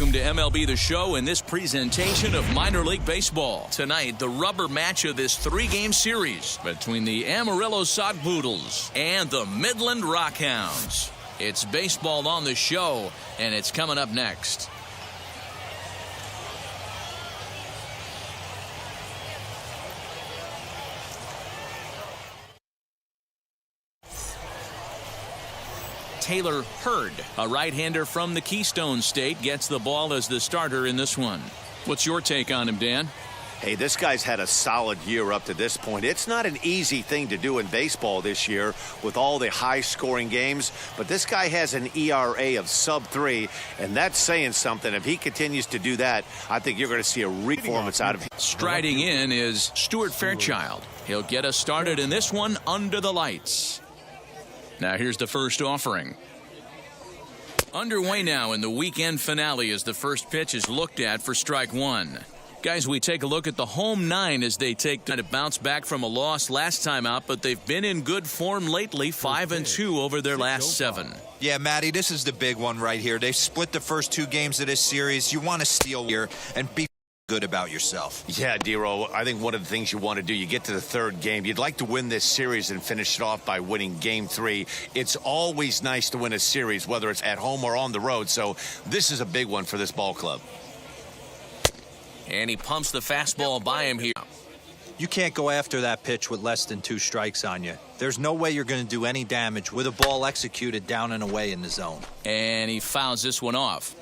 Welcome to MLB The Show and this presentation of minor league baseball. Tonight, the rubber match of this three-game series between the Amarillo Sockpoodles and the Midland Rockhounds. It's baseball on the show, and it's coming up next. Taylor Hurd, a right-hander from the Keystone State, gets the ball as the starter in this one. What's your take on him, Dan? Hey, this guy's had a solid year up to this point. It's not an easy thing to do in baseball this year with all the high-scoring games, but this guy has an ERA of sub-3, and that's saying something. If he continues to do that, I think you're going to see a performance out of him. Striding in is Stuart Fairchild. He'll get us started in this one under the lights. Now here's the first offering. Underway now in the weekend finale as the first pitch is looked at for strike one. Guys, we take a look at the home nine as they take to bounce back from a loss last time out, but they've been in good form lately, 5-2 over their last 7. Yeah, Matty, this is the big one right here. They've split the first 2 games of this series. You want to steal here and be good about yourself. Yeah, Dero, I think one of the things you want to do, you get to the third game, you'd like to win this series and finish it off by winning game 3. It's always nice to win a series, whether it's at home or on the road, so this is a big one for this ball club. And he pumps the fastball by him here. You can't go after that pitch with less than 2 strikes on you. There's no way you're going to do any damage with a ball executed down and away in the zone. And he fouls this one off.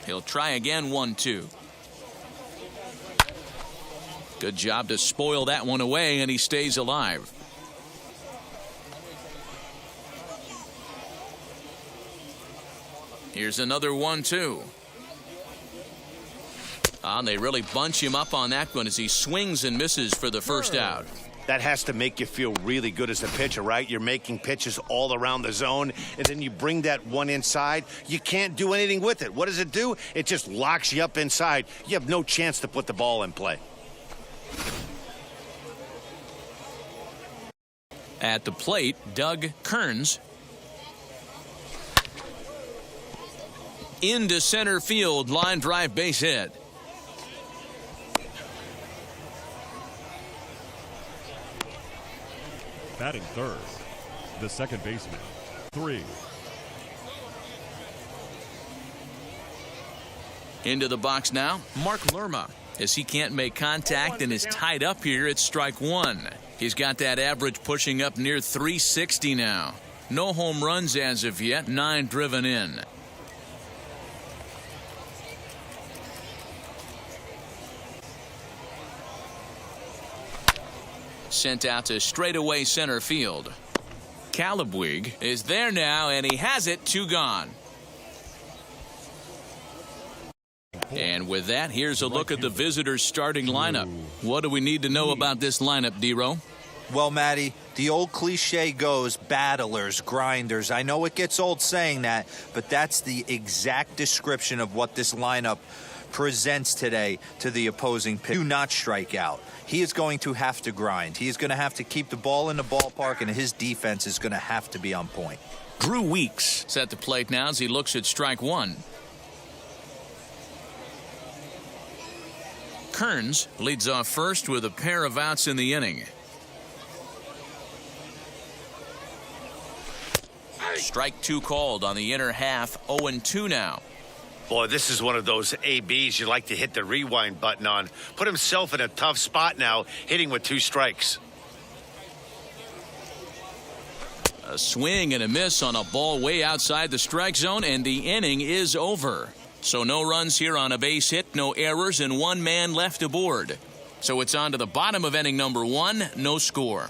He'll try again, 1-2. Good job to spoil that one away, and he stays alive. Here's another 1-2. And they really bunch him up on that one as he swings and misses for the first out. That has to make you feel really good as a pitcher, right? You're making pitches all around the zone, and then you bring that one inside. You can't do anything with it. What does it do? It just locks you up inside. You have no chance to put the ball in play. At the plate, Doug Kearns. Into center field, line drive, base hit. Batting third, the second baseman, 3. Into the box now, Mark Lerma, as he can't make contact and is tied up here at strike one. He's got that average pushing up near 360 now. No home runs as of yet, 9 driven in. Sent out to straightaway center field. Calabwig is there now, and he has it, 2 gone. And with that, here's a look at the visitors' starting lineup. What do we need to know about this lineup, D-Row? Well, Matty, the old cliche goes, battlers, grinders. I know it gets old saying that, but that's the exact description of what this lineup presents today to the opposing pitcher. Do not strike out. He is going to have to grind. He is going to have to keep the ball in the ballpark, and his defense is going to have to be on point. Drew Weeks set the plate now as he looks at strike one. Kearns leads off first with a pair of outs in the inning. Strike 2 called on the inner half, 0-2 now. Boy, this is one of those ABs you like to hit the rewind button on. Put himself in a tough spot now, hitting with 2 strikes. A swing and a miss on a ball way outside the strike zone, and the inning is over. So no runs here on a base hit, no errors, and 1 man left aboard. So it's on to the bottom of inning number 1, no score.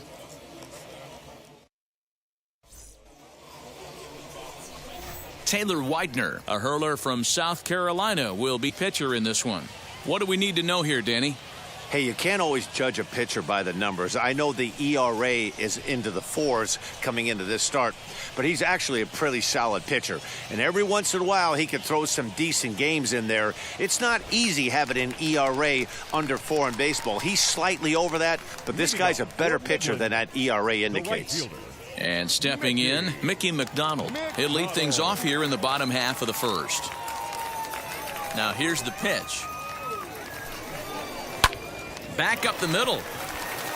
Taylor Widener, a hurler from South Carolina, will be pitcher in this one. What do we need to know here, Danny? Hey, you can't always judge a pitcher by the numbers. I know the ERA is into the 4s coming into this start, but he's actually a pretty solid pitcher. And every once in a while, he can throw some decent games in there. It's not easy having an ERA under 4 in baseball. He's slightly over that, but this guy's a better pitcher than that ERA indicates. And stepping in, Mickey McDonald. He'll lead things off here in the bottom half of the first. Now here's the pitch. Back up the middle.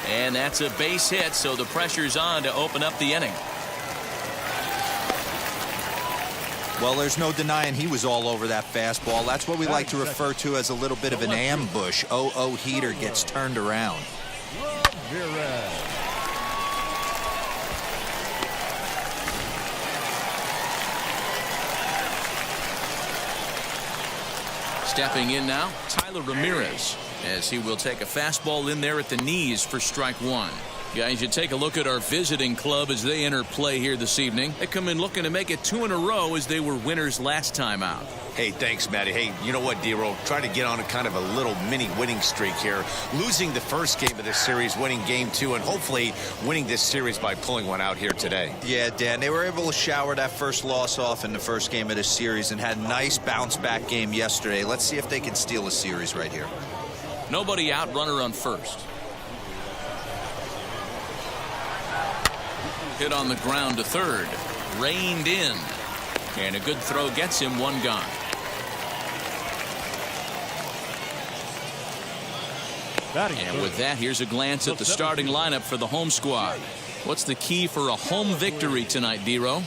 And that's a base hit, so the pressure's on to open up the inning. Well, there's no denying he was all over that fastball. That's what we like to refer to as a little bit of an ambush. 0-0 heater gets turned around. Stepping in now, Tyler Ramirez, as he will take a fastball in there at the knees for strike one. Guys, you take a look at our visiting club as they enter play here this evening. They come in looking to make it 2 in a row as they were winners last time out. Hey, thanks, Matty. Hey, you know what, D-Roll? Try to get on a kind of a little mini winning streak here. Losing the first game of this series, winning game 2, and hopefully winning this series by pulling one out here today. Yeah, Dan, they were able to shower that first loss off in the first game of this series and had a nice bounce-back game yesterday. Let's see if they can steal a series right here. Nobody out, runner on first. Hit on the ground to third. Reined in. And a good throw gets him one gone. And with that, here's a glance at the starting lineup for the home squad. What's the key for a home victory tonight, D-Row?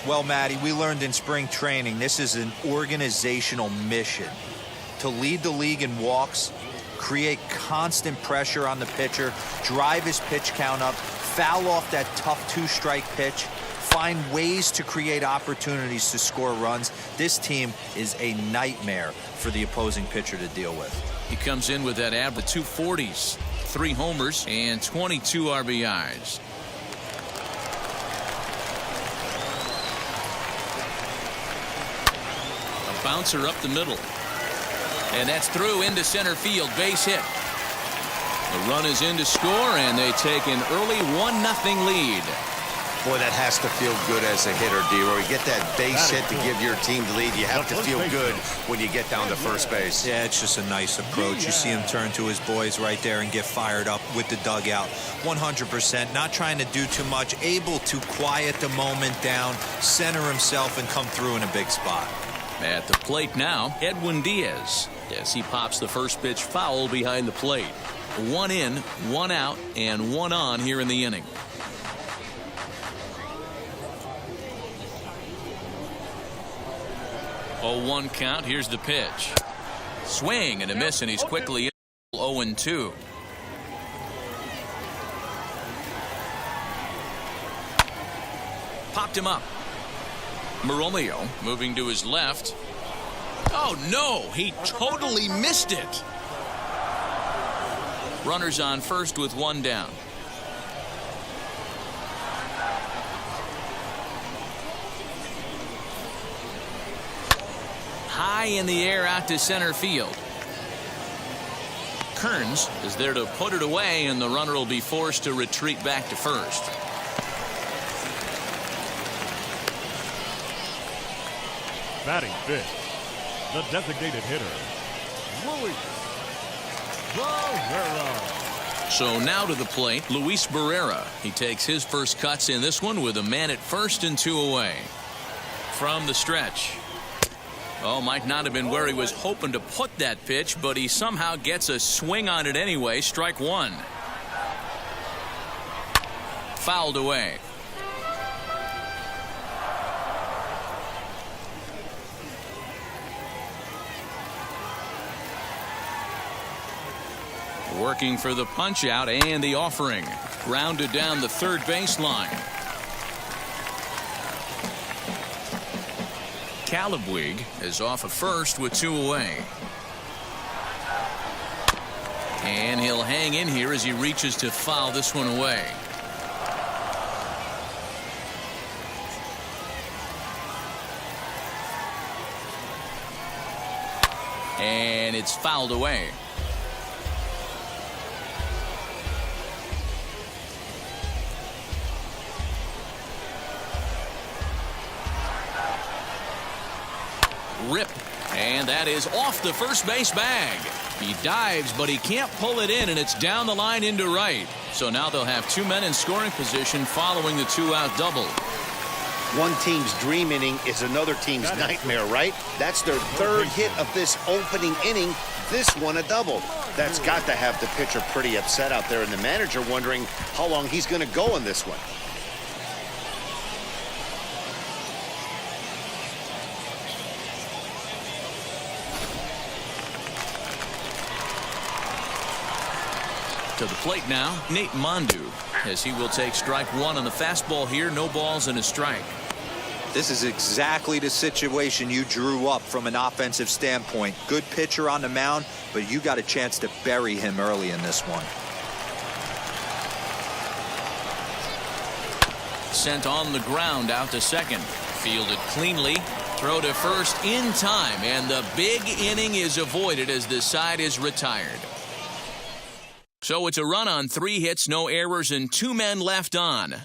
Well, Matty, we learned in spring training this is an organizational mission. To lead the league in walks, create constant pressure on the pitcher, drive his pitch count up, foul off that tough 2-strike pitch, find ways to create opportunities to score runs. This team is a nightmare for the opposing pitcher to deal with. He comes in with that average 240s, 3 homers, and 22 RBIs. A bouncer up the middle. And that's through into center field, base hit. The run is in to score, and they take an early 1-0 lead. Boy, that has to feel good as a hitter, D-Roy. You get that base hit to give your team the lead. You have to feel good when you get down to first base. Yeah, it's just a nice approach. You see him turn to his boys right there and get fired up with the dugout. 100%, not trying to do too much, able to quiet the moment down, center himself, and come through in a big spot. At the plate now, Edwin Diaz, as he pops the first pitch foul behind the plate. 1 in, 1 out, and 1 on here in the inning. Oh, 1 count. Here's the pitch. Swing and a miss, and he's quickly in. 0-2. Popped him up. Amarillo moving to his left. Oh, no, he totally missed it. Runners on first with 1 down. High in the air out to center field. Kearns is there to put it away, and the runner will be forced to retreat back to first. Batting fifth, the designated hitter, Luis Barrera. So now to the plate, Luis Barrera. He takes his first cuts in this one with a man at first and 2 away. From the stretch. Oh, might not have been where he was hoping to put that pitch, but he somehow gets a swing on it anyway. Strike 1. Fouled away. Working for the punch out and the offering. Grounded down the third baseline. Calabwig is off at first with 2 away. And he'll hang in here as he reaches to foul this one away. And it's fouled away. rip. And that is off the first base bag. He dives, but he can't pull it in, and it's down the line into right. So now they'll have 2 men in scoring position following the 2-out double. One team's dream inning is another team's nightmare, right? That's their third hit of this opening inning. This one a double. That's got to have the pitcher pretty upset out there, and the manager wondering how long he's going to go on this one. To the plate now, Nate Mondu, as he will take strike one on the fastball here. No balls and a strike. This is exactly the situation you drew up from an offensive standpoint. Good pitcher on the mound, but you got a chance to bury him early in this one. Sent on the ground out to second. Fielded cleanly. Throw to first in time, and the big inning is avoided as the side is retired. So it's a run on 3 hits, no errors, and 2 men left on.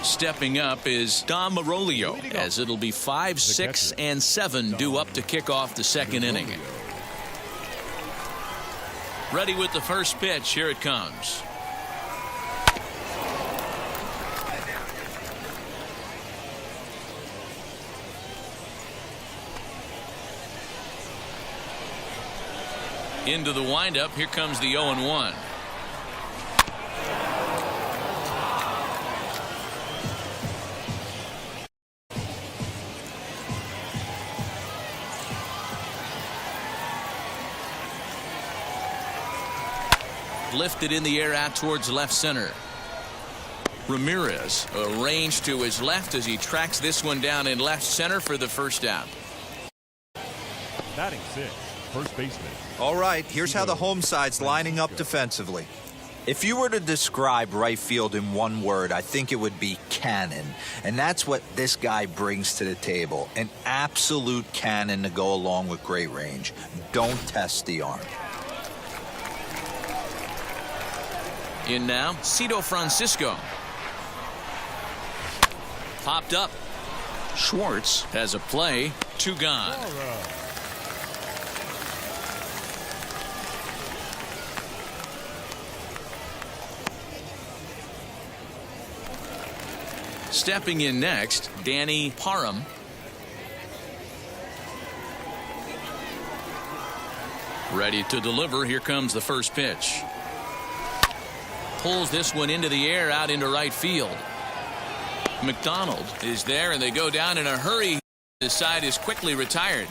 Stepping up is Amarillo, as it'll be 5, 6, and 7 due up to kick off the second inning. Ready with the first pitch. Here it comes. Into the windup. Here comes the 0-1. Lifted in the air out towards left center. Ramirez arranged to his left as he tracks this one down in left center for the first out. Batting 6, first baseman. All right, here's how the home side's lining up defensively. If you were to describe right field in one word, I think it would be cannon. And that's what this guy brings to the table. An absolute cannon to go along with great range. Don't test the arm. In now, Cito Francisco. Popped up. Schwartz has a play. 2 gone. Stepping in next, Danny Parham. Ready to deliver. Here comes the first pitch. Pulls this one into the air out into right field. McDonald is there, and they go down in a hurry. The side is quickly retired.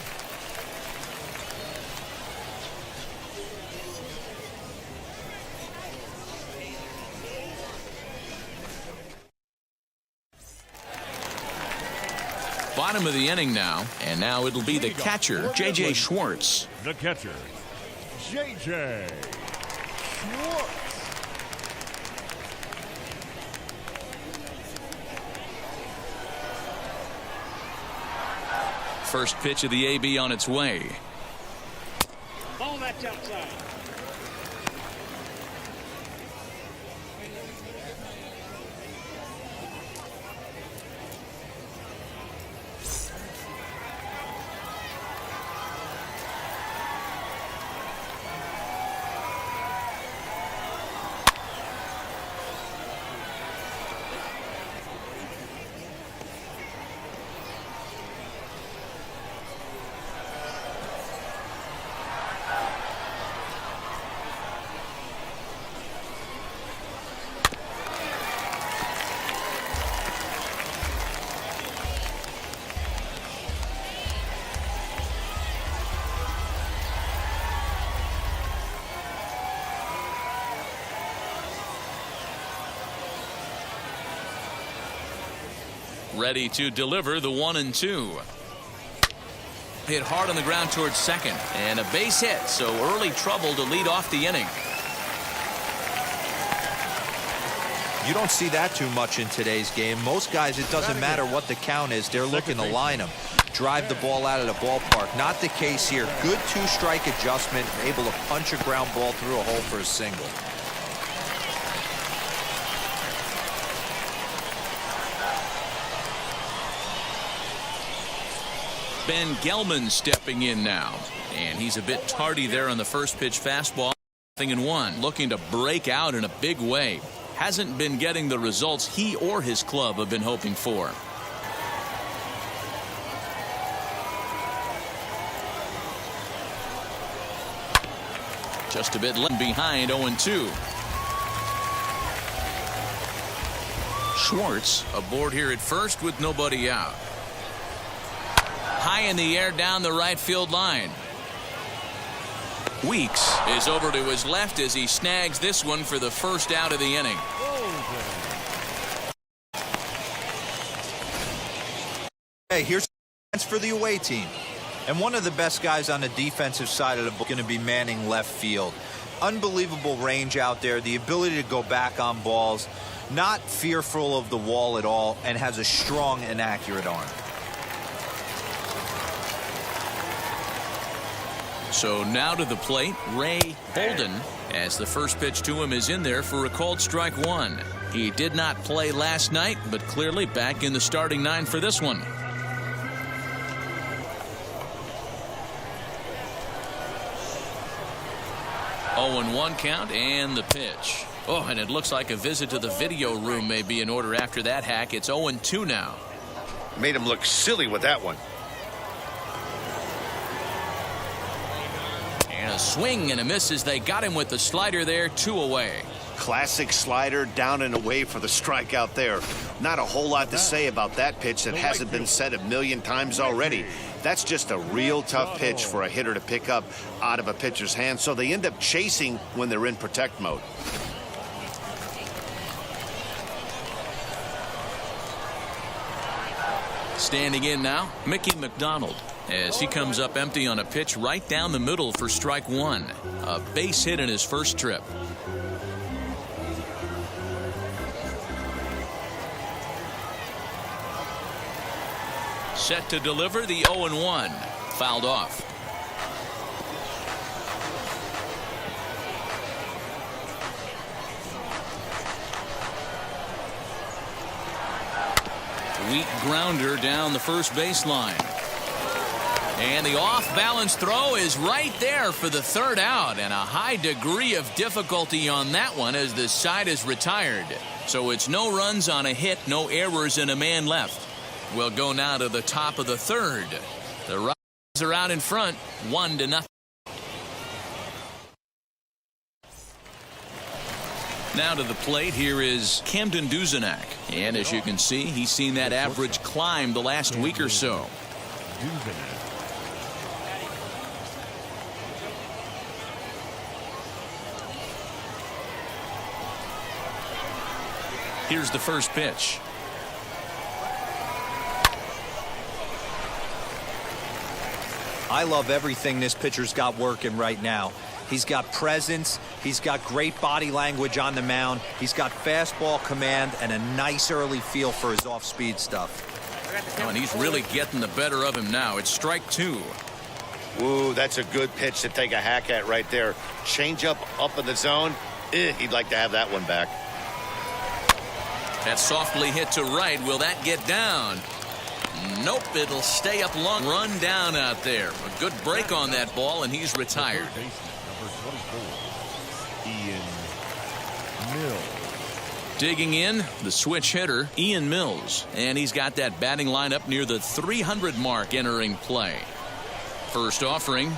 Bottom of the inning now, and now it'll be the catcher, J.J. Schwartz. The catcher, J.J. Schwartz. First pitch of the AB on its way. Ball that's outside. Ready to deliver the 1-2. Hit hard on the ground towards second, and a base hit, so early trouble to lead off the inning. You don't see that too much in today's game. Most guys, it doesn't matter what the count is. They're looking to line them, drive the ball out of the ballpark. Not the case here. Good two-strike adjustment, able to punch a ground ball through a hole for a single. Ben Gelman stepping in now, and he's a bit tardy there on the first pitch fastball. 0-1, looking to break out in a big way. Hasn't been getting the results he or his club have been hoping for. Just a bit behind, 0-2. Schwartz aboard here at first with nobody out. High in the air down the right field line. Weeks is over to his left as he snags this one for the first out of the inning. Hey, here's a chance for the away team. And one of the best guys on the defensive side of the ball going to be manning left field. Unbelievable range out there, the ability to go back on balls, not fearful of the wall at all, and has a strong and accurate arm. So now to the plate, Ray Holden, as the first pitch to him is in there for a called strike one. He did not play last night, but clearly back in the starting nine for this one. Oh, and 1 count and the pitch. Oh, and it looks like a visit to the video room may be in order after that hack. It's 0-2 now. Made him look silly with that one. And a swing and a miss as they got him with the slider there, 2 away. Classic slider, down and away for the strikeout there. Not a whole lot to say about that pitch that hasn't been said a million times already. That's just a real tough pitch for a hitter to pick up out of a pitcher's hand, so they end up chasing when they're in protect mode. Standing in now, Mickey McDonald, as he comes up empty on a pitch right down the middle for strike one. A base hit in his first trip. Set to deliver the 0-1. Fouled off. Weak grounder down the first baseline. And the off-balance throw is right there for the third out, and a high degree of difficulty on that one as the side is retired. So it's no runs on a hit, no errors, and a man left. We'll go now to the top of the third. The Rockies are out in front, 1-0. Now to the plate, here is Camden Duzenak. And as you can see, he's seen that average climb the last week or so. Here's the first pitch. I love everything this pitcher's got working right now. He's got presence. He's got great body language on the mound. He's got fastball command and a nice early feel for his off-speed stuff. Oh, and he's really getting the better of him now. It's strike two. Ooh, that's a good pitch to take a hack at right there. Change up in the zone. He'd like to have that one back. That softly hit to right. Will that get down? Nope, it'll stay up long. Run down out there. A good break on that ball, and he's retired. Number 24, Ian Mills. Digging in, the switch hitter, Ian Mills. And he's got that batting lineup near the 300 mark entering play. First offering.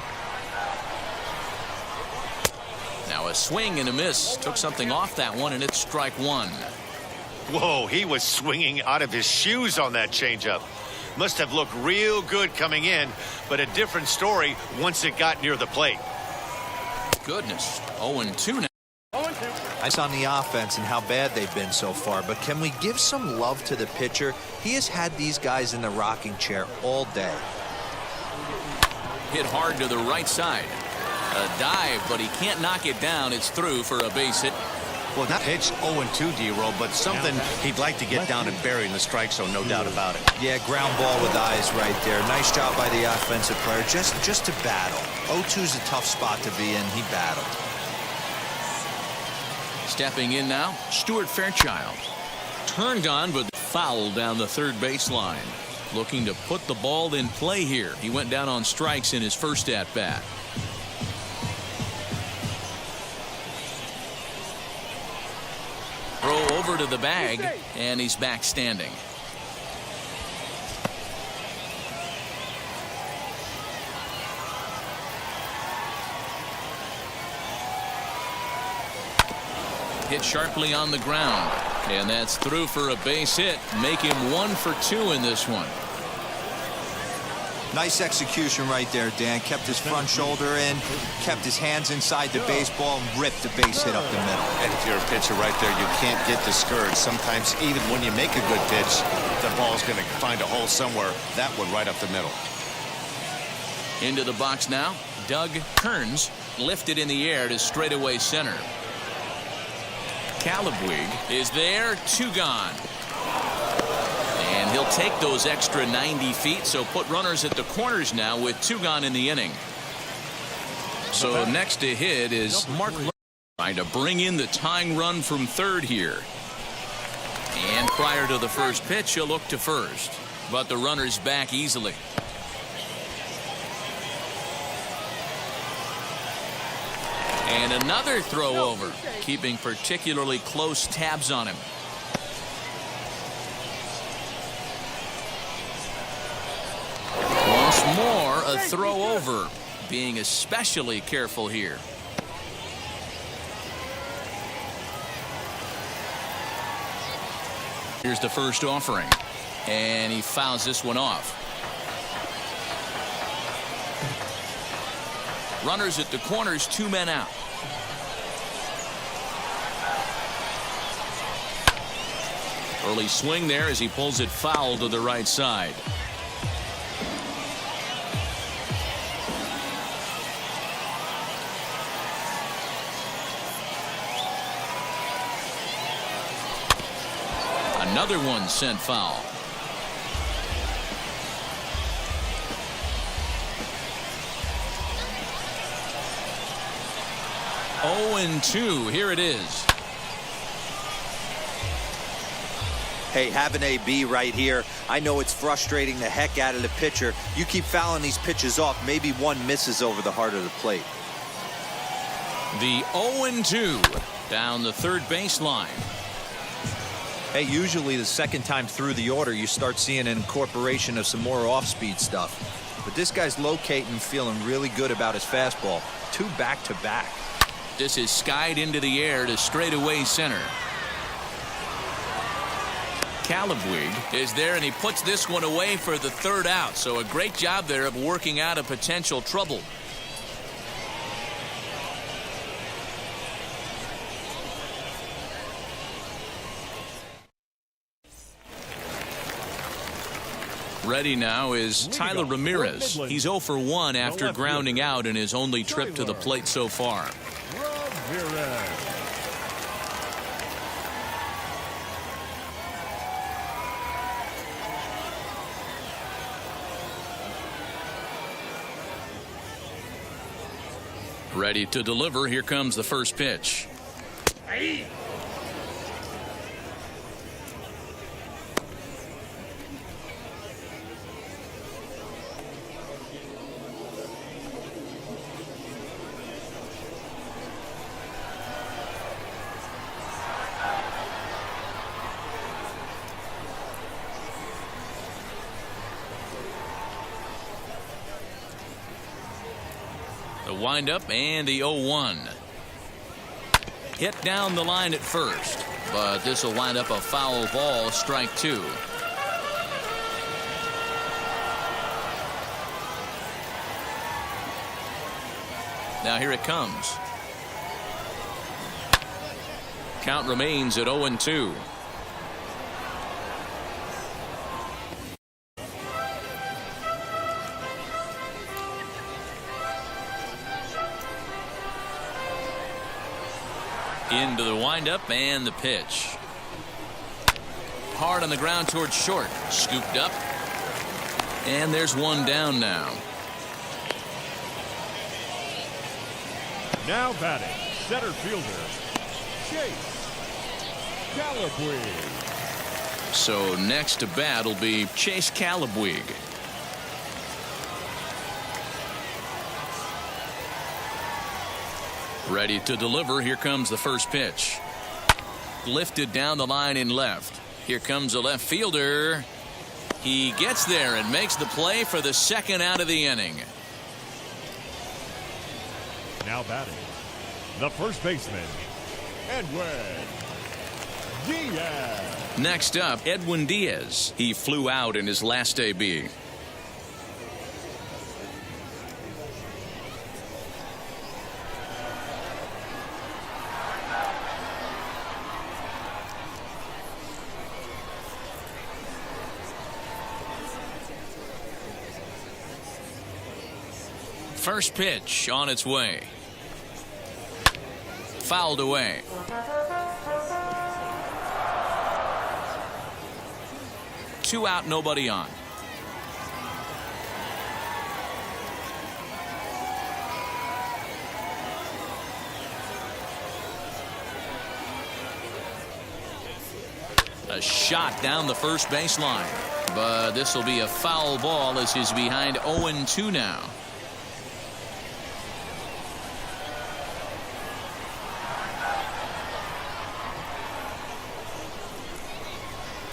Now a swing and a miss. Took something off that one, and it's strike one. Whoa, he was swinging out of his shoes on that changeup. Must have looked real good coming in, but a different story once it got near the plate. Goodness, 0-2 now. Nice on the offense and how bad they've been so far, but can we give some love to the pitcher? He has had these guys in the rocking chair all day. Hit hard to the right side. A dive, but he can't knock it down. It's through for a base hit. Well, not pitch 0-2, D-Roll, but something he'd like to get down and bury in the strike zone, no doubt about it. Yeah, ground ball with eyes right there. Nice job by the offensive player, just to battle. 0-2's a tough spot to be in. He battled. Stepping in now, Stuart Fairchild. Turned on, but fouled down the third baseline. Looking to put the ball in play here. He went down on strikes in his first at-bat. Throw over to the bag, and he's back standing. Hit sharply on the ground, and that's through for a base hit. Make him 1 for 2 in this one. Nice execution right there, Dan. Kept his front shoulder in, kept his hands inside the baseball, and ripped the base hit up the middle. And if you're a pitcher right there, you can't get discouraged. Sometimes even when you make a good pitch, the ball's going to find a hole somewhere. That one right up the middle. Into the box now. Doug Kearns lifted in the air to straightaway center. Calabwig is there, 2 gone. And he'll take those extra 90 feet, so put runners at the corners now with 2 gone in the inning. So next to hit is Mark Lerner, trying to bring in the tying run from third here. And prior to the first pitch, he'll look to first. But the runner's back easily. And another throw over, keeping particularly close tabs on him. Once more, a throw over, being especially careful here. Here's the first offering, and he fouls this one off. Runners at the corners, 2 men out. Early swing there as he pulls it foul to the right side. Another one sent foul. Oh, and 2. Here it is. Hey, have an AB right here. I know it's frustrating the heck out of the pitcher. You keep fouling these pitches off, maybe one misses over the heart of the plate. The 0-2 down the third baseline. Hey, usually the second time through the order you start seeing an incorporation of some more off-speed stuff. But this guy's locating, feeling really good about his fastball. 2 back-to-back. This is skied into the air to straightaway center. Calabwig is there, and he puts this one away for the third out. So a great job there of working out a potential trouble. Ready now is Tyler Ramirez. He's 0 for 1 after grounding out in his only trip to the plate so far. Ready to deliver. Here comes the first pitch. The windup and the 0-1. Hit down the line at first, but this will wind up a foul ball, strike 2. Now here it comes. Count remains at 0-2. Into the windup and the pitch. Hard on the ground towards short. Scooped up. And there's one down now. Now batting, center fielder, Chase Calabwig. So next to bat will be Chase Calabwig. Ready to deliver. Here comes the first pitch. Lifted down the line in left. Here comes a left fielder. He gets there and makes the play for the second out of the inning. Now batting, the first baseman, Edwin Diaz. Next up, Edwin Diaz. He flew out in his last AB. First pitch on its way. Fouled away. Two out, nobody on. A shot down the first baseline. But this will be a foul ball as he's behind 0-2 now.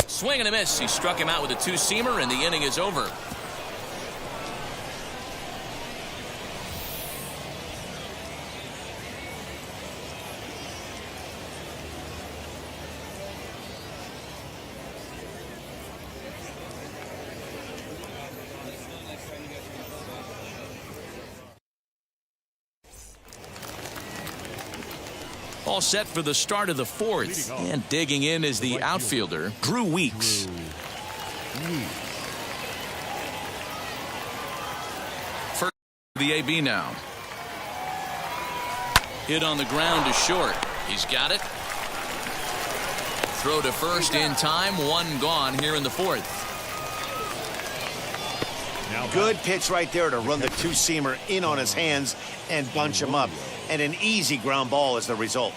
Swing and a miss. He struck him out with a two-seamer, and the inning is over. All set for the start of the fourth. And digging in is the outfielder, Drew Weeks. First the AB now. Hit on the ground to short. He's got it. Throw to first in time. One gone here in the fourth. Good pitch right there to run the two-seamer in on his hands and bunch him up. And an easy ground ball as the result.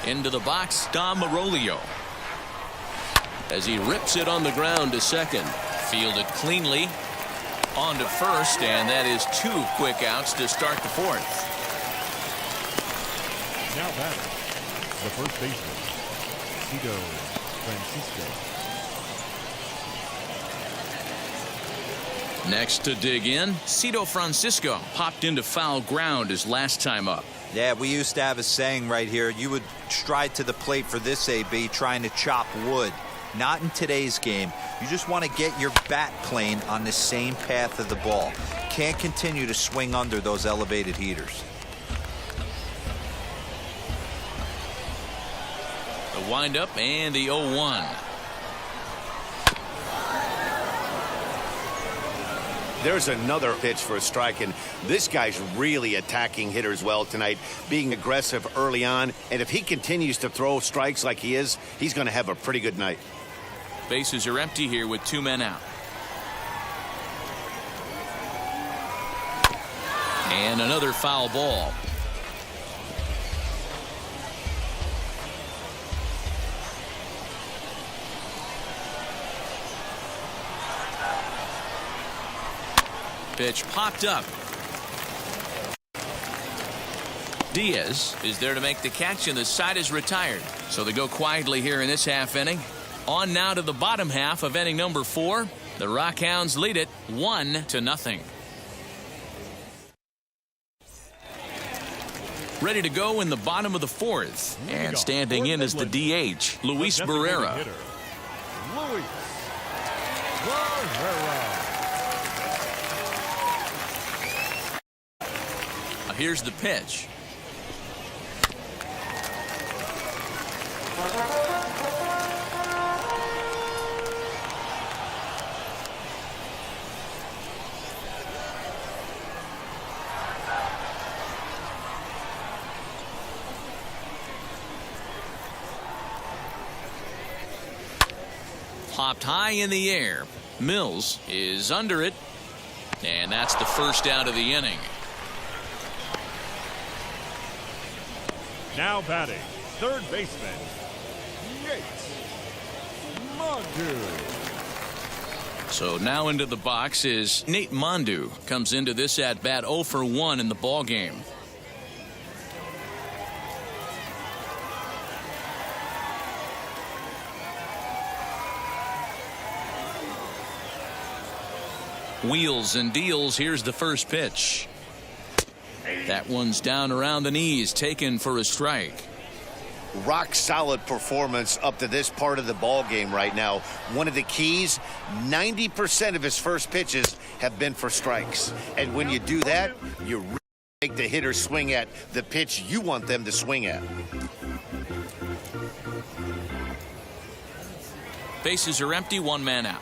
Into the box, Amarillo. As he rips it on the ground to second. Fielded cleanly. On to first, and that is two quick outs to start the fourth. Now batting, the first baseman, Cito Francisco. Next to dig in, Cito Francisco popped into foul ground his last time up. Yeah, we used to have a saying right here. You would stride to the plate for this AB trying to chop wood. Not in today's game. You just want to get your bat plane on the same path of the ball. Can't continue to swing under those elevated heaters. The windup and the 0-1. There's another pitch for a strike, and this guy's really attacking hitters well tonight, being aggressive early on. And if he continues to throw strikes like he is, he's going to have a pretty good night. Bases are empty here with two men out. And another foul ball. Pitch popped up. Diaz is there to make the catch, and the side is retired. So they go quietly here in this half inning. On now to the bottom half of inning number 4. The Rockhounds lead it 1-0. Ready to go in the bottom of the fourth. And standing in is the DH, Luis Barrera. Luis Barrera. Here's the pitch. popped high in the air. Mills is under it, and that's the first out of the inning. Now batting, third baseman, Nate Mondu. So now into the box is Nate Mondu. Comes into this at bat 0 for 1 in the ball game. Wheels and deals. Here's the first pitch. That one's down around the knees, taken for a strike. Rock solid performance up to this part of the ball game right now. One of the keys, 90% of his first pitches have been for strikes. And when you do that, you really make the hitter swing at the pitch you want them to swing at. Bases are empty, one man out.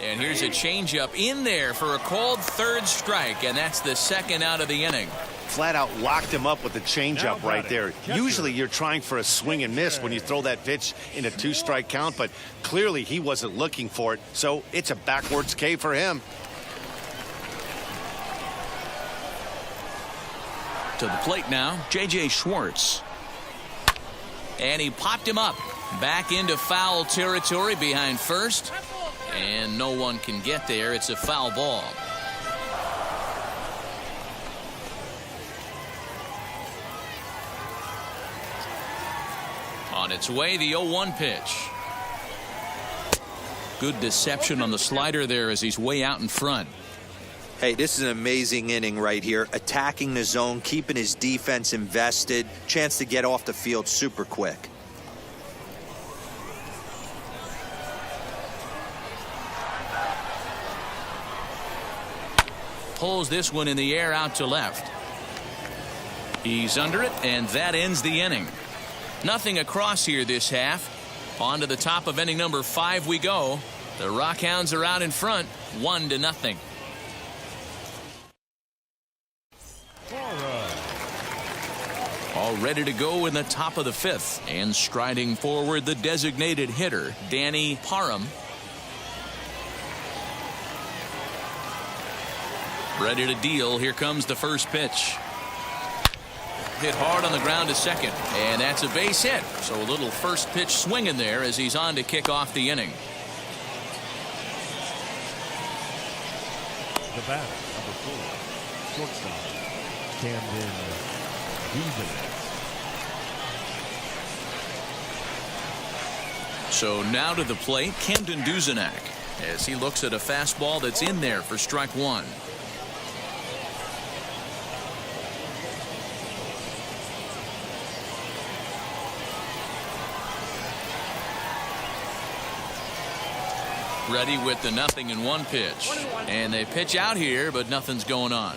And here's a changeup in there for a called third strike, and that's the second out of the inning. Flat out locked him up with the changeup right there. Usually you're trying for a swing and miss when you throw that pitch in a 2-strike count, but clearly he wasn't looking for it, so it's a backwards K for him. To the plate now, J.J. Schwartz. And he popped him up. Back into foul territory behind first. And no one can get there. It's a foul ball. On its way, the 0-1 pitch. Good deception on the slider there as he's way out in front. Hey, this is an amazing inning right here. Attacking the zone, keeping his defense invested. Chance to get off the field super quick. Pulls this one in the air out to left. He's under it, and that ends the inning. Nothing across here this half. On to the top of inning number 5 we go. The Rockhounds are out in front, 1-0. All ready to go in the top of the 5th. And striding forward, the designated hitter, Danny Parham. Ready to deal. Here comes the first pitch. Hit hard on the ground to second, and that's a base hit. So a little first pitch swing in there as he's on to kick off the inning. The batter, number 4, shortstop, Camden Duvenet. So now to the plate, Camden Duvenet, as he looks at a fastball that's in there for strike 1. Ready with the 0-1 pitch. And they pitch out here, but nothing's going on.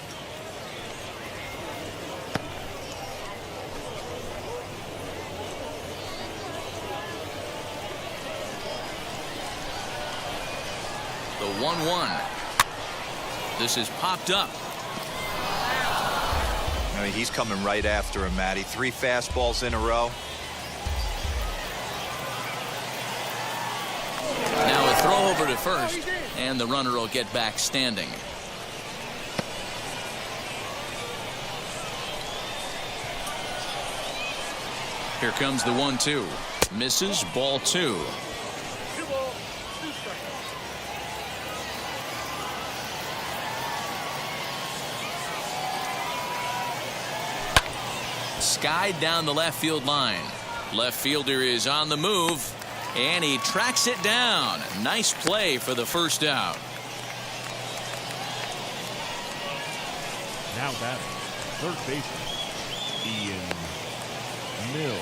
The 1-1. This is popped up. I mean, he's coming right after him, Matty. 3 fastballs in a row. Now a throw over to first, and the runner will get back standing. Here comes the 1-2. Misses, ball 2. Skied down the left field line. Left fielder is on the move. And he tracks it down. Nice play for the first out. Now batting, third baseman, Ian Mills.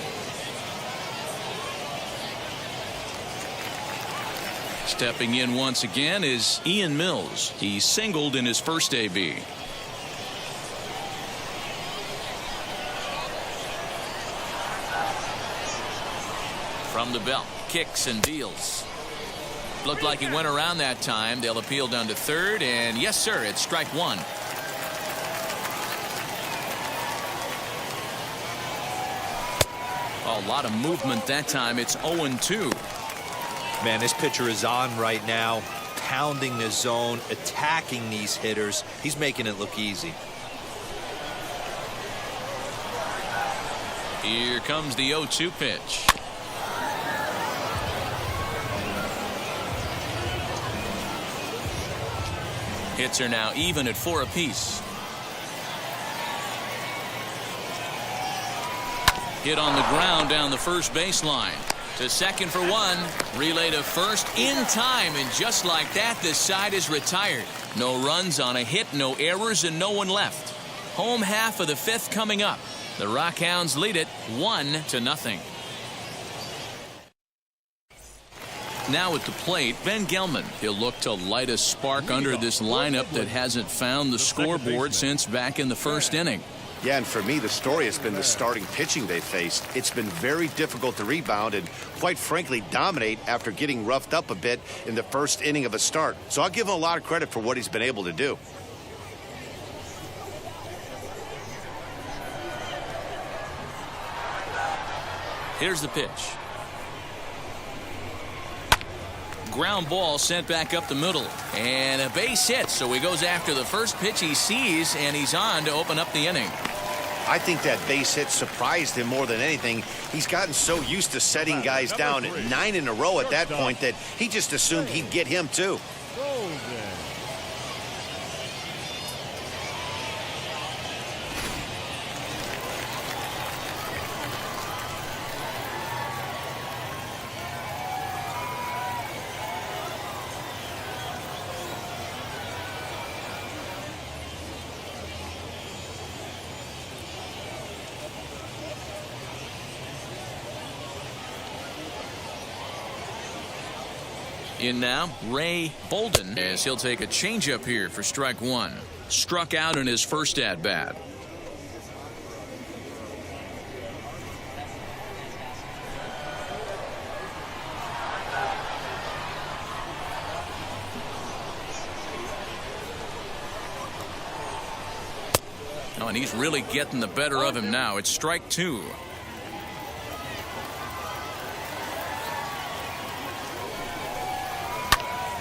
Stepping in once again is Ian Mills. He singled in his first AB. From the belt, kicks and deals. Looked like he went around that time. They'll appeal down to third, and yes, sir, it's strike 1. A lot of movement that time. It's 0-2. Man, this pitcher is on right now, pounding the zone, attacking these hitters. He's making it look easy. Here comes the 0-2 pitch. Hits are now even at 4 apiece. Hit on the ground down the first baseline. To second for 1. Relay to first in time, and just like that, this side is retired. No runs on a hit, no errors, and no one left. Home half of the 5th coming up. The Rockhounds lead it 1-0. Now at the plate, Ben Gelman. He'll look to light a spark under this lineup that hasn't found the scoreboard since back in the first inning. Yeah, and for me, the story has been the starting pitching they faced. It's been very difficult to rebound and, quite frankly, dominate after getting roughed up a bit in the first inning of a start. So I'll give him a lot of credit for what he's been able to do. Here's the pitch. Ground ball sent back up the middle. And a base hit, so he goes after the first pitch he sees, and he's on to open up the inning. I think that base hit surprised him more than anything. He's gotten so used to setting guys down at 9 in a row at that point that he just assumed he'd get him too. In now, Ray Bolden, as he'll take a changeup here for strike 1. Struck out in his first at-bat. Oh, and he's really getting the better of him now. It's strike 2.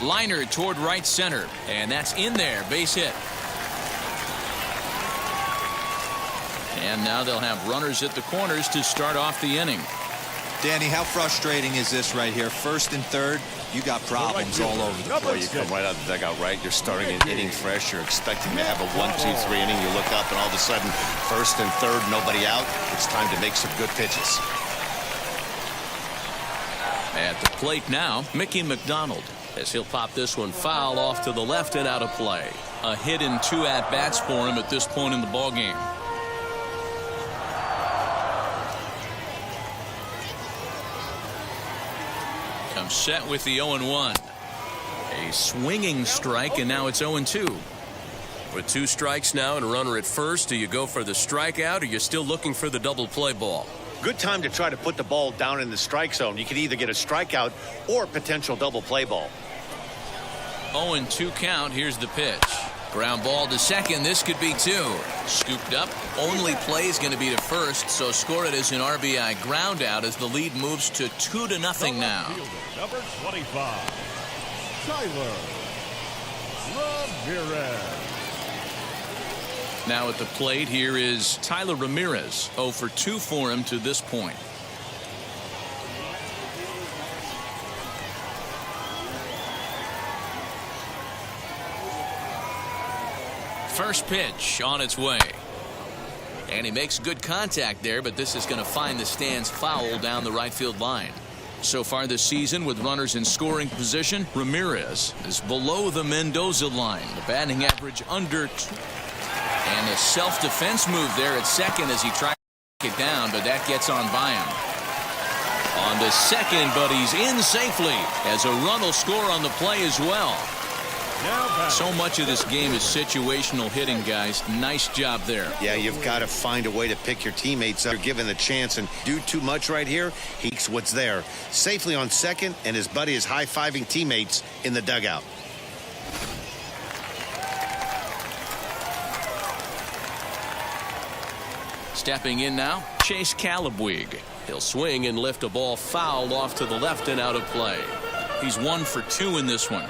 Liner toward right center, and that's in there. Base hit. And now they'll have runners at the corners to start off the inning. Danny, how frustrating is this right here? First and third, you got problems all over the Well, place. you come right out of the dugout, right? You're starting an inning fresh. You're expecting to have a 1-2-3 inning. You look up, and all of a sudden, first and third, nobody out. It's time to make some good pitches. At the plate now, Mickey McDonald, as he'll pop this one foul off to the left and out of play. A hit in 2 at-bats for him at this point in the ballgame. Comes set with the 0-1. A swinging strike, and now it's 0-2. With 2 strikes now and a runner at first, do you go for the strikeout or you're still looking for the double play ball? Good time to try to put the ball down in the strike zone. You can either get a strikeout or potential double play ball. 0-2 count. Here's the pitch. Ground ball to second. This could be 2. Scooped up. Only play is going to be to first, so score it as an RBI ground out as the lead moves to 2-0 now. Number 25, Tyler Ramirez. Now at the plate, here is Tyler Ramirez. 0 for 2 for him to this point. First pitch on its way. And he makes good contact there, but this is going to find the stands foul down the right field line. So far this season, with runners in scoring position, Ramirez is below the Mendoza line. The batting average under 2. And a self-defense move there at second as he tries to take it down, but that gets on by him. On to second, but he's in safely as a run will score on the play as well. So much of this game is situational hitting, guys. Nice job there. Yeah, you've got to find a way to pick your teammates up. You're given the chance, and do too much right here, he's what's there. Safely on second, and his buddy is high-fiving teammates in the dugout. Stepping in now, Chase Calabwig. He'll swing and lift a ball foul off to the left and out of play. He's 1 for 2 in this one.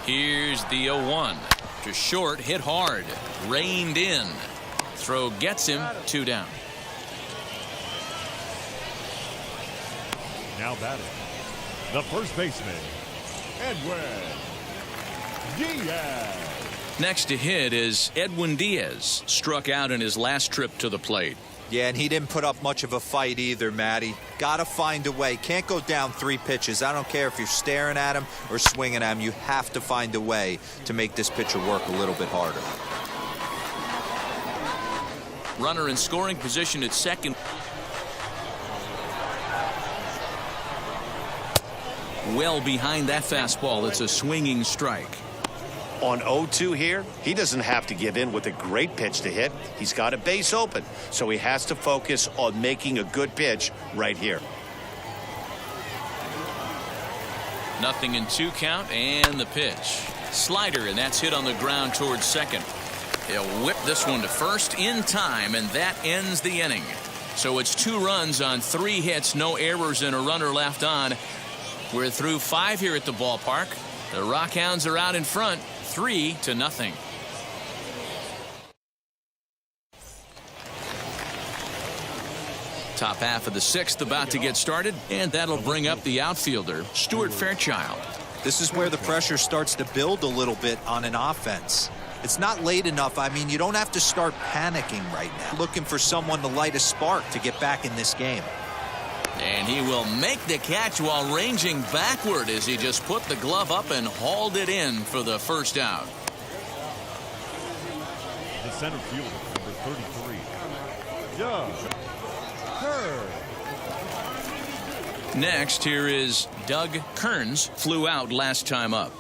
Here's the 0-1. To short, hit hard, reined in. Throw gets him, 2 down. Now batting, the first baseman, Edwin Diaz. Next to hit is Edwin Diaz. Struck out in his last trip to the plate. Yeah, and he didn't put up much of a fight either, Matty. Got to find a way. Can't go down 3 pitches. I don't care if you're staring at him or swinging at him. You have to find a way to make this pitcher work a little bit harder. Runner in scoring position at second. Well behind that fastball. It's a swinging strike. On 0-2 here, he doesn't have to give in with a great pitch to hit. He's got a base open, so he has to focus on making a good pitch right here. 0-2 count, and the pitch. Slider, and that's hit on the ground towards second. He'll whip this one to first in time, and that ends the inning. So it's 2 runs on 3 hits, no errors, and a runner left on. We're through 5 here at the ballpark. The Rockhounds are out in front, 3-0. Top half of the 6th about to get started, and that'll bring up the outfielder, Stuart Fairchild. This is where the pressure starts to build a little bit on an offense. It's not late enough. I mean, you don't have to start panicking right now. Looking for someone to light a spark to get back in this game. And he will make the catch while ranging backward as he just put the glove up and hauled it in for the first out. The center fielder, number 33, Doug Kerr. Next, here is Doug Kearns. Flew out last time up.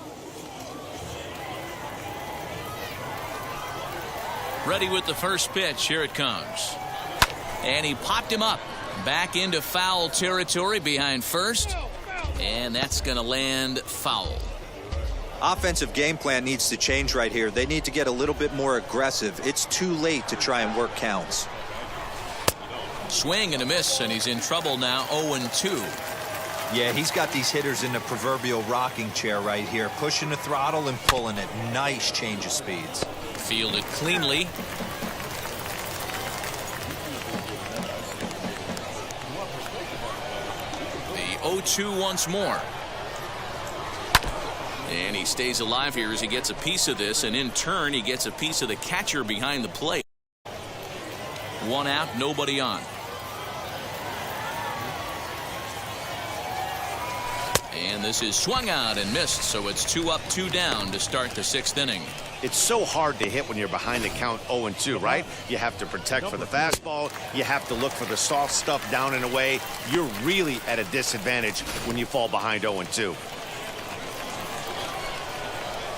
Ready with the first pitch. Here it comes. And he popped him up. Back into foul territory behind first. And that's going to land foul. Offensive game plan needs to change right here. They need to get a little bit more aggressive. It's too late to try and work counts. Swing and a miss, and he's in trouble now. 0-2. Yeah, he's got these hitters in the proverbial rocking chair right here, pushing the throttle and pulling it. Nice change of speeds. Fielded cleanly. The 0-2 once more. And he stays alive here as he gets a piece of this, and in turn he gets a piece of the catcher behind the plate. 1 out, nobody on. And this is swung out and missed, so it's 2 up, 2 down to start the 6th inning. It's so hard to hit when you're behind the count 0-2, right? You have to protect for the fastball. You have to look for the soft stuff down and away. You're really at a disadvantage when you fall behind 0-2.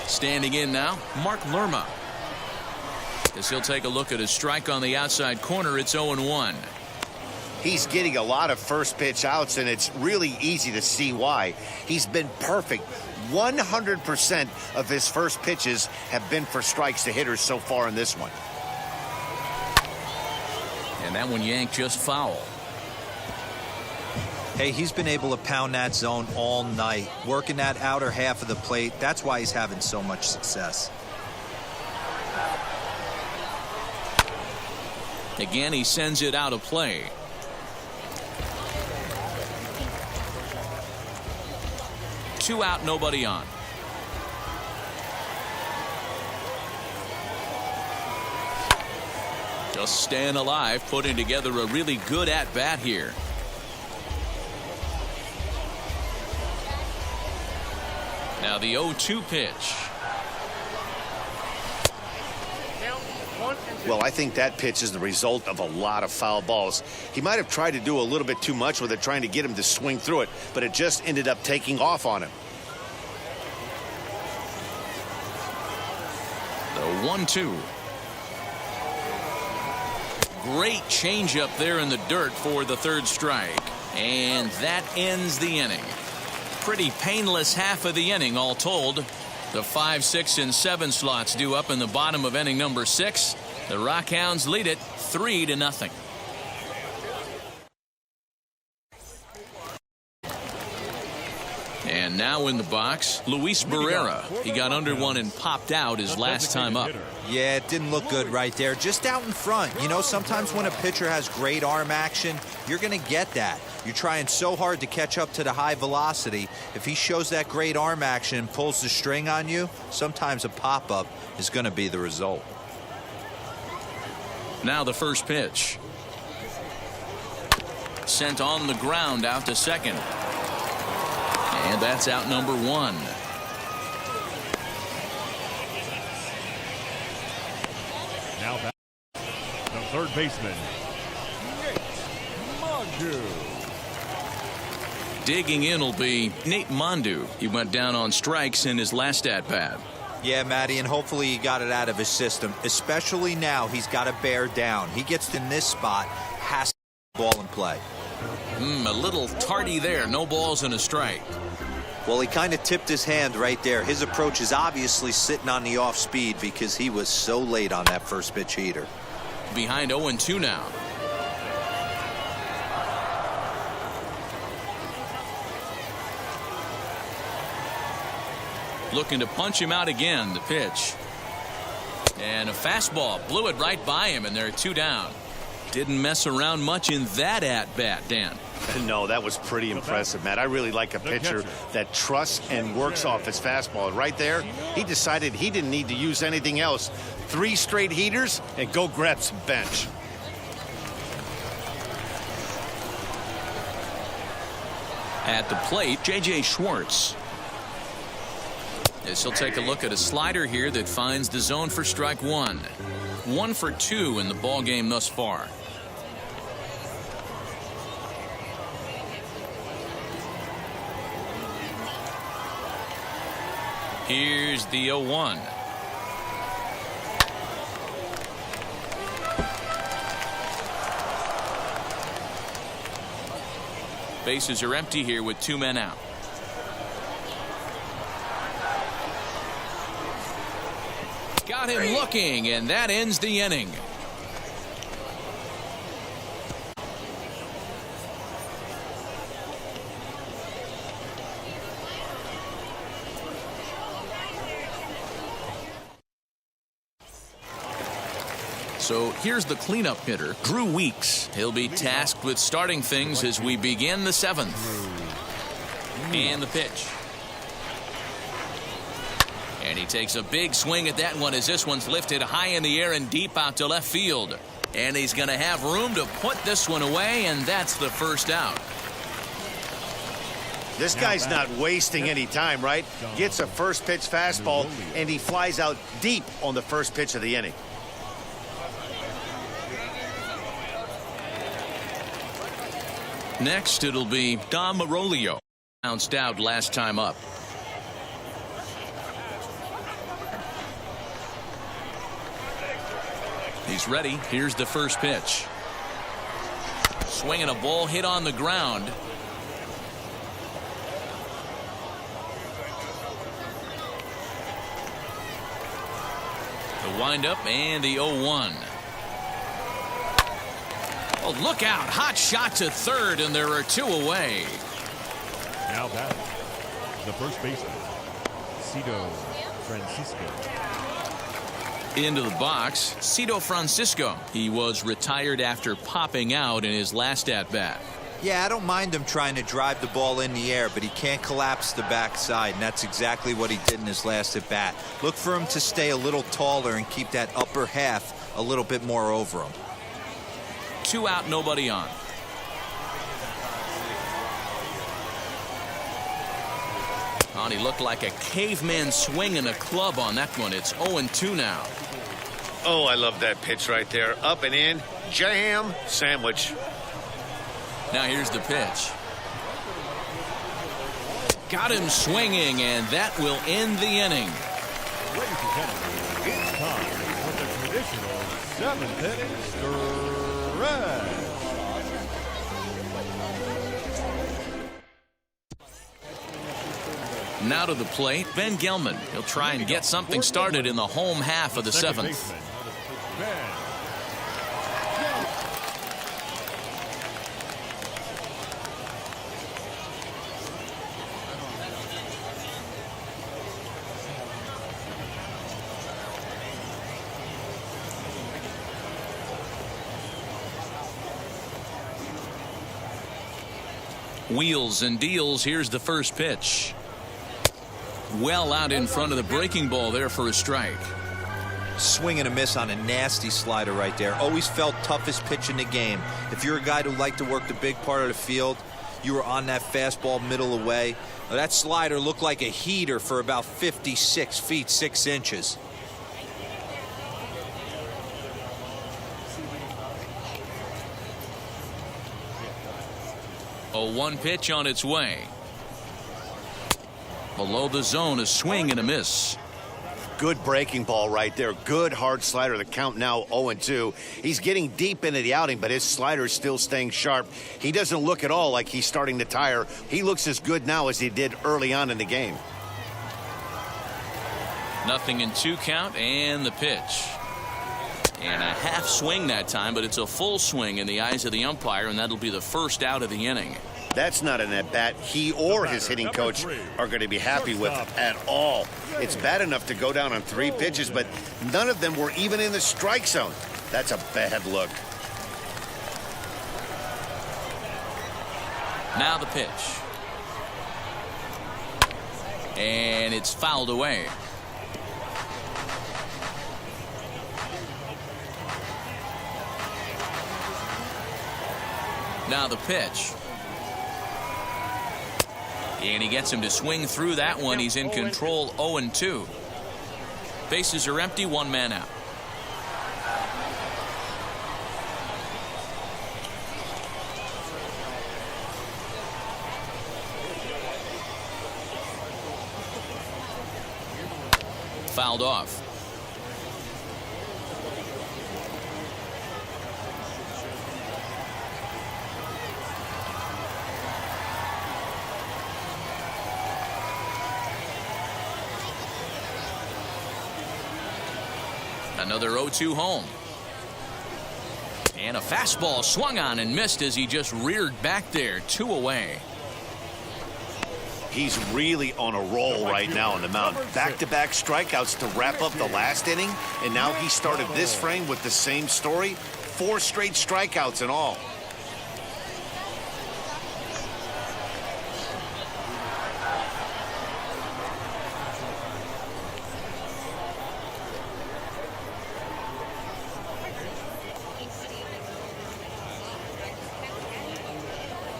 Standing in now, Mark Lerma. As he'll take a look at his strike on the outside corner, it's 0-1. He's getting a lot of first pitch outs, and it's really easy to see why. He's been perfect. 100% of his first pitches have been for strikes to hitters so far in this one. And that one yanked just foul. Hey, he's been able to pound that zone all night, working that outer half of the plate. That's why he's having so much success. Again, he sends it out of play. Two out, nobody on. Just staying alive, putting together a really good at-bat here. Now the 0-2 pitch. Well, I think that pitch is the result of a lot of foul balls. He might have tried to do a little bit too much with it, trying to get him to swing through it, but it just ended up taking off on him. The 1-2. Great changeup there in the dirt for the third strike. And that ends the inning. Pretty painless half of the inning all told. The 5, 6, and 7 slots due up in the bottom of inning number 6. The Rockhounds lead it 3-0. And now in the box, Luis Barrera. He got under one and popped out his last time up. Yeah, it didn't look good right there. Just out in front. You know, sometimes when a pitcher has great arm action, you're going to get that. You're trying so hard to catch up to the high velocity. If he shows that great arm action and pulls the string on you, sometimes a pop-up is going to be the result. Now the first pitch. Sent on the ground out to second. And that's out number 1. Now back the third baseman, Mondu. Digging in will be Nate Mondu. He went down on strikes in his last at-bat. Yeah, Matty, and hopefully he got it out of his system. Especially now, he's got to bear down. He gets in this spot, has to ball in play. A little tardy there. No balls and a strike. Well, he kind of tipped his hand right there. His approach is obviously sitting on the off speed because he was so late on that first pitch heater. Behind 0-2 now. Looking to punch him out again. The pitch. And a fastball. Blew it right by him, and they're 2 down. Didn't mess around much in that at-bat, Dan. No, that was pretty impressive, Matt. I really like a pitcher that trusts and works off his fastball. Right there, he decided he didn't need to use anything else. 3 straight heaters and go grab some bench. At the plate, J.J. Schwartz. As he'll take a look at a slider here that finds the zone for strike 1. 1 for 2 in the ball game thus far. Here's the 0-1. Bases are empty here with 2 men out. Got him looking, and that ends the inning. So here's the cleanup hitter, Drew Weeks. He'll be tasked with starting things as we begin the 7th. And the pitch. And he takes a big swing at that one as this one's lifted high in the air and deep out to left field. And he's going to have room to put this one away, and that's the first out. This guy's not wasting any time, right? Gets a first pitch fastball, and he flies out deep on the first pitch of the inning. Next, it'll be Amarillo. Bounced out last time up. He's ready. Here's the first pitch. Swinging a ball hit on the ground. The windup and the 0-1. Oh, look out. Hot shot to third, and there are 2 away. Now batting, the first baseman, Cito Francisco. Into the box, Cito Francisco. He was retired after popping out in his last at-bat. Yeah, I don't mind him trying to drive the ball in the air, but he can't collapse the backside, and that's exactly what he did in his last at-bat. Look for him to stay a little taller and keep that upper half a little bit more over him. 2 out, nobody on. Oh, he looked like a caveman swinging a club on that one. It's 0-2 now. Oh, I love that pitch right there. Up and in, jam, sandwich. Now here's the pitch. Got him swinging, and that will end the inning. Ladies and gentlemen, it's time for the traditional 7th inning stretch. Now to the plate, Ben Gelman. He'll try and get something started in the home half of the seventh. Baseman, Ben. Wheels and deals. Here's the first pitch. Well out in front of the breaking ball there for a strike. Swing and a miss on a nasty slider right there. Always felt toughest pitch in the game. If you're a guy who liked to work the big part of the field, you were on that fastball middle away. Now, that slider looked like a heater for about 56 feet 6 inches. A 1 pitch on its way. Below the zone, a swing and a miss. Good breaking ball right there. Good hard slider. The count now 0-2. He's getting deep into the outing, but his slider is still staying sharp. He doesn't look at all like he's starting to tire. He looks as good now as he did early on in the game. 0-2 count and the pitch. And a half swing that time, but it's a full swing in the eyes of the umpire, and that'll be the first out of the inning. That's not an at-bat he or his hitting coach are going to be happy with at all. It's bad enough to go down on 3 pitches, but none of them were even in the strike zone. That's a bad look. Now the pitch. And it's fouled away. Now the pitch. And he gets him to swing through that one. He's in control, 0-2. Bases are empty, 1 man out. Fouled off. Another 0-2 home. And a fastball swung on and missed as he just reared back there. 2 away. He's really on a roll right now on the mound. Back-to-back strikeouts to wrap up the last inning, and now he started this frame with the same story. 4 straight strikeouts in all.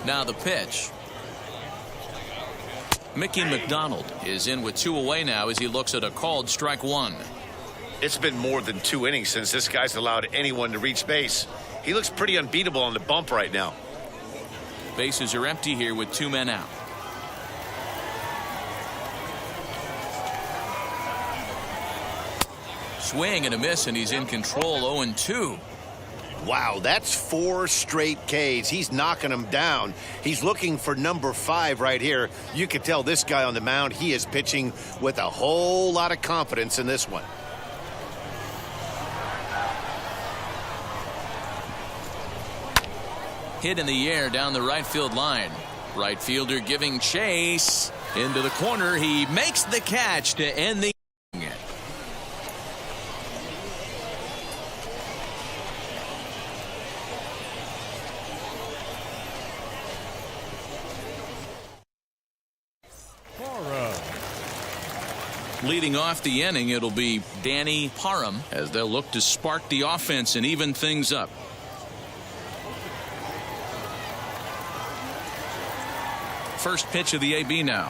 Now the pitch. Mickey McDonald is in with 2 away now as he looks at a called strike 1. It's been more than 2 innings since this guy's allowed anyone to reach base. He looks pretty unbeatable on the bump right now. Bases are empty here with 2 men out. Swing and a miss, and he's in control, 0-2. Wow, that's 4 straight Ks. He's knocking them down. He's looking for number 5 right here. You can tell this guy on the mound, he is pitching with a whole lot of confidence in this one. Hit in the air down the right field line. Right fielder giving chase. Into the corner. He makes the catch to end the inning. Leading off the inning, it'll be Danny Parham as they'll look to spark the offense and even things up. First pitch of the AB now.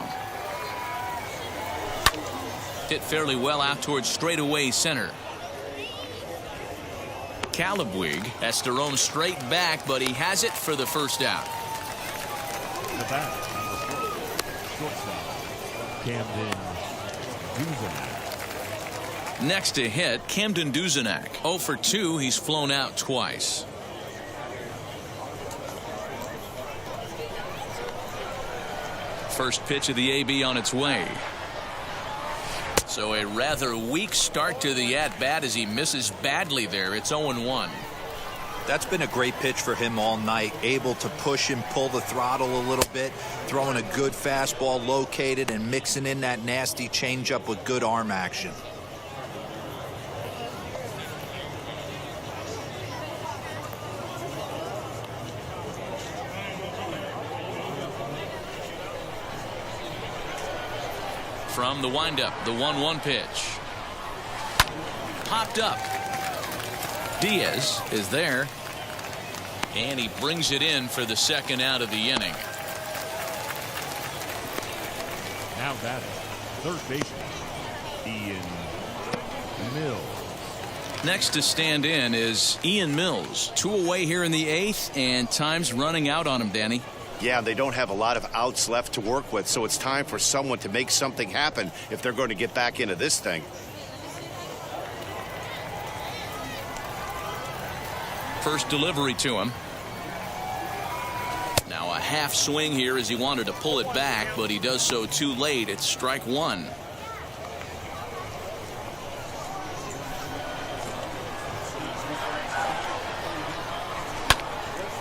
Hit fairly well out towards straightaway center. Calabwig has to roam straight back, but he has it for the first out. The bat, number 4, shortstop, Camden Duzenak. Next to hit, Camden Duzenak. 0 for 2. He's flown out twice. First pitch of the AB on its way. So a rather weak start to the at-bat as he misses badly there. It's 0-1. That's been a great pitch for him all night. Able to push and pull the throttle a little bit, throwing a good fastball located and mixing in that nasty changeup with good arm action. From the windup, the 1-1 pitch. Popped up. Diaz is there. And he brings it in for the second out of the inning. Now batting, third baseman, Ian Mills. Next to stand in is Ian Mills. 2 away here in the 8th, and time's running out on him, Danny. Yeah, they don't have a lot of outs left to work with, so it's time for someone to make something happen if they're going to get back into this thing. First delivery to him. Now a half swing here as he wanted to pull it back, but he does so too late. It's strike 1.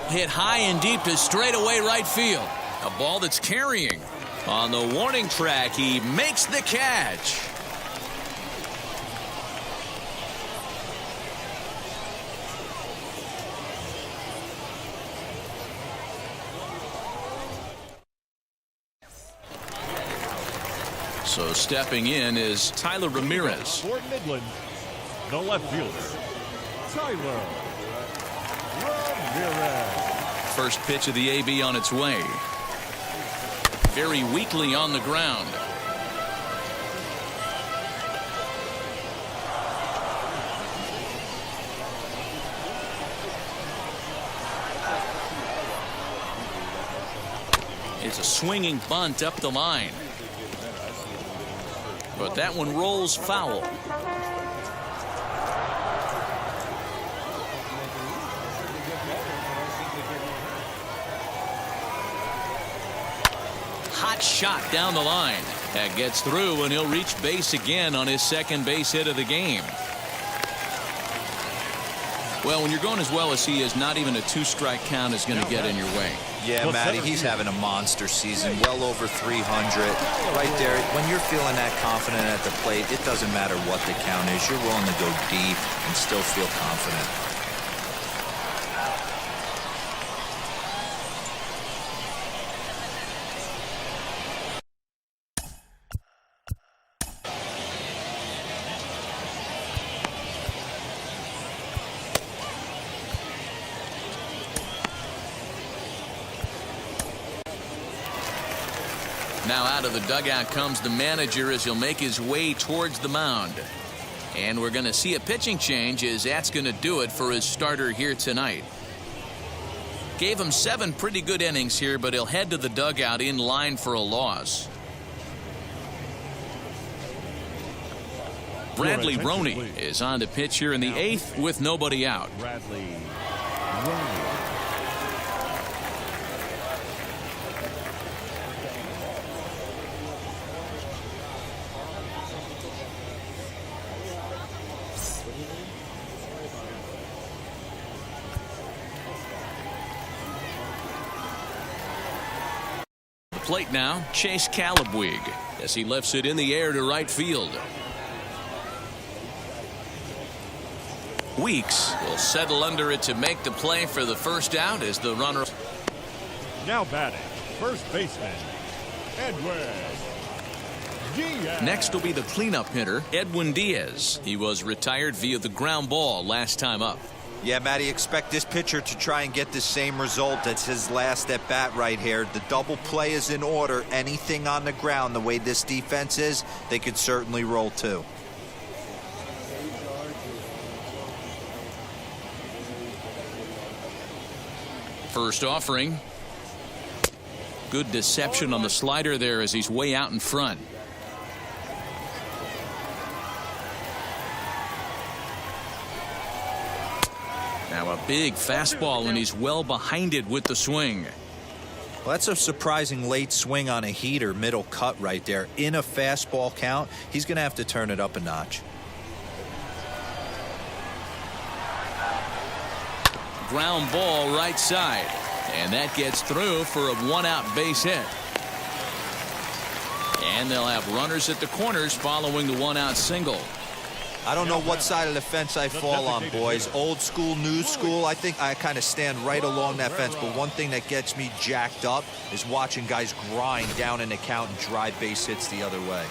Hit high and deep to straightaway right field. A ball that's carrying. On the warning track, he makes the catch. So stepping in is Tyler Ramirez. For Midland, the left fielder, Tyler Ramirez. First pitch of the AB on its way. Very weakly on the ground. It's a swinging bunt up the line. But that one rolls foul. Hot shot down the line. That gets through, and he'll reach base again on his second base hit of the game. Well, when you're going as well as he is, not even a 2-strike count is going to get in your way. Yeah, Matty, he's having a monster season, well over 300. Right there, when you're feeling that confident at the plate, it doesn't matter what the count is. You're willing to go deep and still feel confident. Now out of the dugout comes the manager as he'll make his way towards the mound. And we're going to see a pitching change as that's going to do it for his starter here tonight. Gave him 7 pretty good innings here, but he'll head to the dugout in line for a loss. Bradley Roney is on to pitch here in the 8th with nobody out. Bradley Roney. Plate now, Chase Calabwig as he lifts it in the air to right field. Weeks will settle under it to make the play for the first out as the runner. Now batting, first baseman, Edwin Diaz. Next will be the cleanup hitter, Edwin Diaz. He was retired via the ground ball last time up. Yeah, Matty, expect this pitcher to try and get the same result as his last at bat right here. The double play is in order. Anything on the ground, the way this defense is, they could certainly roll too. First offering. Good deception on the slider there as he's way out in front. Now a big fastball, and he's well behind it with the swing. Well, that's a surprising late swing on a heater, middle cut right there. In a fastball count, he's going to have to turn it up a notch. Ground ball right side. And that gets through for a one-out base hit. And they'll have runners at the corners following the one-out single. I don't know what side of the fence I fall on, boys. Old school, new school. I think I kind of stand right along that fence. But one thing that gets me jacked up is watching guys grind down in the count and drive base hits the other way.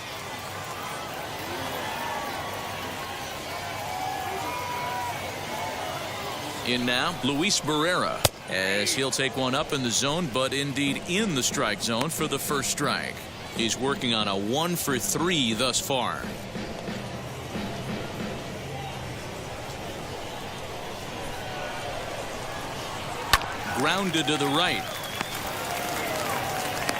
In now, Luis Barrera, as he'll take one up in the zone, but indeed in the strike zone for the first strike. He's working on a 1-for-3 thus far. Grounded to the right.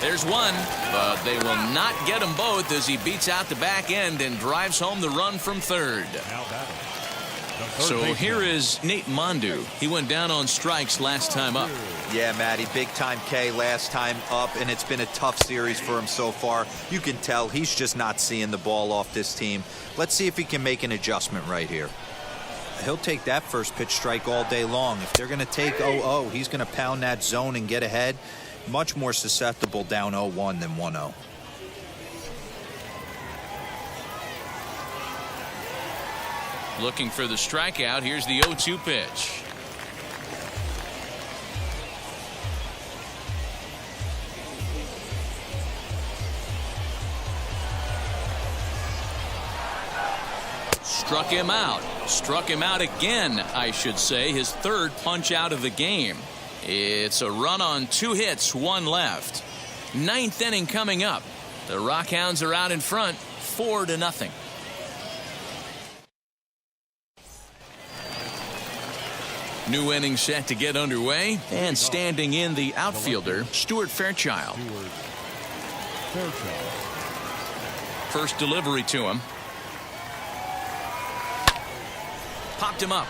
There's one, but they will not get them both as he beats out the back end and drives home the run from third. So here is Nate Mondu. He went down on strikes last time up. Yeah, Matty, big time K last time up, and it's been a tough series for him so far. You can tell he's just not seeing the ball off this team. Let's see if he can make an adjustment right here. He'll take that first pitch strike all day long. If they're going to take 0-0, he's going to pound that zone and get ahead. Much more susceptible down 0-1 than 1-0. Looking for the strikeout. Here's the 0-2 pitch. Struck him out. Struck him out again, I should say. His third punch out of the game. It's a run on 2 hits, 1 left. 9th inning coming up. The Rockhounds are out in front, 4-0. New inning set to get underway, and standing in the outfielder, Stuart Fairchild. First delivery to him. Popped him up.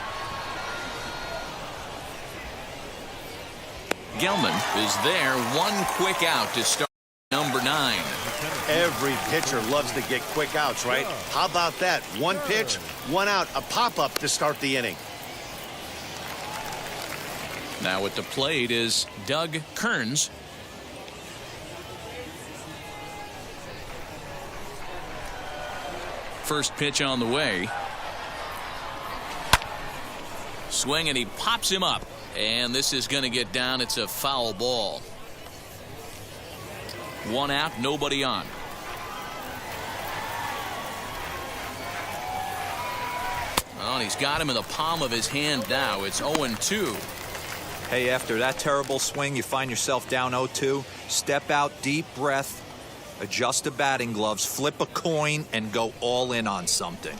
Gelman is there. 1 quick out to start number 9. Every pitcher loves to get quick outs, right? How about that? 1 pitch, 1 out, a pop-up to start the inning. Now at the plate is Doug Kearns. First pitch on the way. Swing, and he pops him up. And this is going to get down. It's a foul ball. 1 out, nobody on. Well, he's got him in the palm of his hand now. It's 0-2. Hey, after that terrible swing, you find yourself down 0-2. Step out, deep breath, adjust the batting gloves, flip a coin, and go all in on something.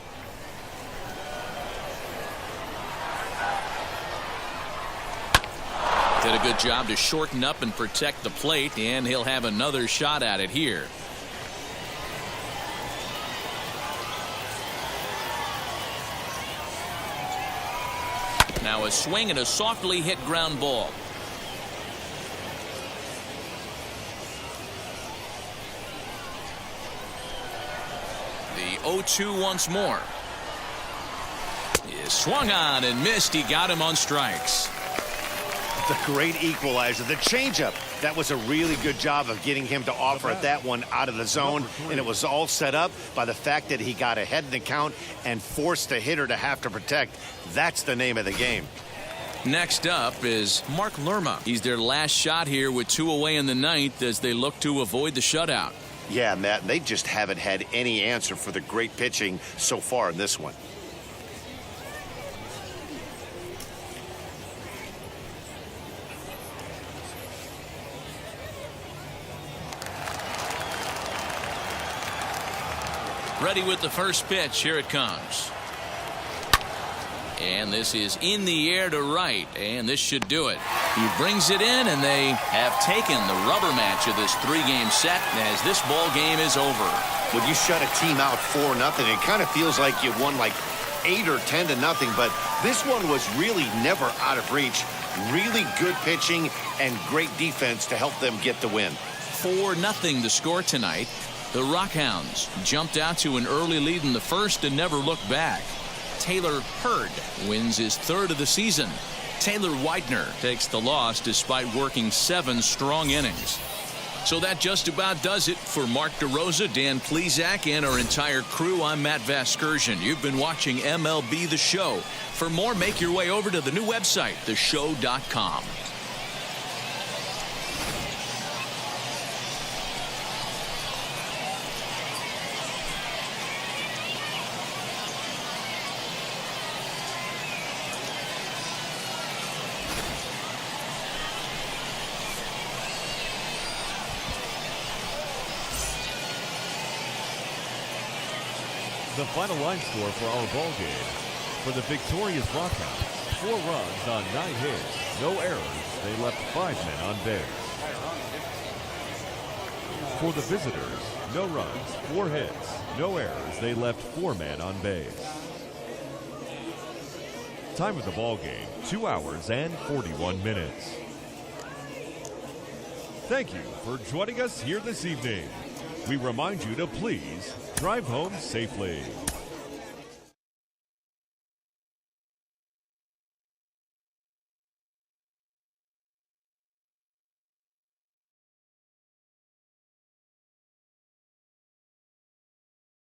Did a good job to shorten up and protect the plate, and he'll have another shot at it here. Now a swing and a softly hit ground ball. The 0-2 once more. He swung on and missed. He got him on strikes. The great equalizer, the changeup. That was a really good job of getting him to offer that one out of the zone, and it was all set up by the fact that he got ahead in the count and forced the hitter to have to protect. That's the name of the game. Next up is Mark Lerma. He's their last shot here with 2 away in the 9th as they look to avoid the shutout. Yeah, Matt, they just haven't had any answer for the great pitching so far in this one. Ready with the first pitch. Here it comes. And this is in the air to right, and this should do it. He brings it in, and they have taken the rubber match of this 3-game set as this ball game is over. When you shut a team out 4-0, it kind of feels like you won like 8 or 10-0, but this one was really never out of reach. Really good pitching and great defense to help them get the win. 4-0 the score tonight. The Rockhounds jumped out to an early lead in the first and never looked back. Taylor Hurd wins his 3rd of the season. Taylor Widener takes the loss despite working 7 strong innings. So that just about does it for Mark DeRosa, Dan Plesac, and our entire crew. I'm Matt Vasgersian. You've been watching MLB The Show. For more, make your way over to the new website, theshow.com. The final line score for our ball game. For the victorious Rockhounds, 4 runs on 9 hits, no errors. They left 5 men on base. For the visitors, no runs, 4 hits, no errors. They left 4 men on base. Time of the ball game, 2 hours and 41 minutes. Thank you for joining us here this evening. We remind you to please drive home safely.